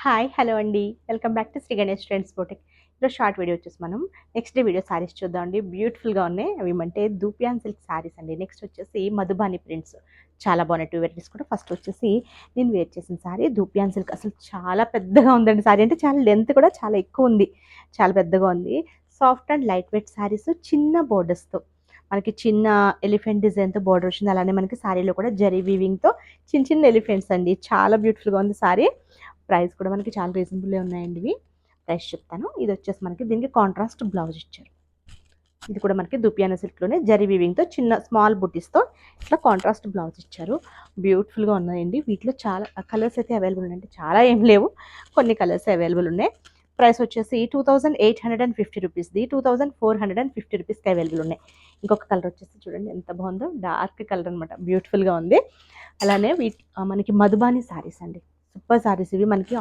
Hi hello అండి. Welcome back to Shri Ganesh trends boutique. ఈరోజు short video వచ్చేసి మనం నెక్స్ట్ డే వీడియో సారీస్ చూద్దామండి. బ్యూటిఫుల్గా ఉన్నాయి. అవి ఏమంటే దూపియాన్ సిల్క్ సారీస్ అండి. నెక్స్ట్ వచ్చేసి మధుబాని ప్రింట్స్ చాలా బాగున్నాయి. టూ వెరైటీస్ కూడా. ఫస్ట్ వచ్చేసి నేను వేర్ చేసిన సారీ దూపియాన్ సిల్క్. అసలు చాలా పెద్దగా ఉందండి సారీ. అంటే చాలా లెంత్ కూడా చాలా ఎక్కువ ఉంది, చాలా పెద్దగా ఉంది. Soft and light weight saris, చిన్న బోర్డర్స్తో మనకి చిన్న ఎలిఫెంట్ డిజైన్తో బోర్డర్ వచ్చింది. అలానే మనకి సారీలో కూడా జరీ వీవింగ్తో చిన్న చిన్న ఎలిఫెంట్స్ అండి. చాలా బ్యూటిఫుల్గా ఉంది సారీ. ప్రైస్ కూడా మనకి చాలా రీజనబుల్ ఉన్నాయండి. ఇవి ప్రైస్ చెప్తాను. ఇది వచ్చేసి మనకి దీనికి కాంట్రాస్ట్ బ్లౌజ్ ఇచ్చారు. ఇది కూడా మనకి దుపియానా సిల్క్లోనే జరీ వీవింగ్తో చిన్న స్మాల్ బుటీస్తో ఇట్లా కాంట్రాస్ట్ బ్లౌజ్ ఇచ్చారు. బ్యూటిఫుల్గా ఉన్నాయండి. వీటిలో చాలా కలర్స్ అయితే అవైలబుల్ ఉన్నాయి. అంటే చాలా ఏం లేవు, కొన్ని కలర్స్ అవైలబుల్ ఉన్నాయి. ప్రైస్ వచ్చేసి 2850 రూపీస్ది 2450 రూపీస్కి అవైలబుల్ ఉన్నాయి. ఇంకొక కలర్ వచ్చేసి చూడండి ఎంత బాగుందో, డార్క్ కలర్ అనమాట, బ్యూటిఫుల్గా ఉంది. అలానే మనకి మధుబాని సారీస్ అండి. సూపర్ సారీస్ ఇవి. మనకి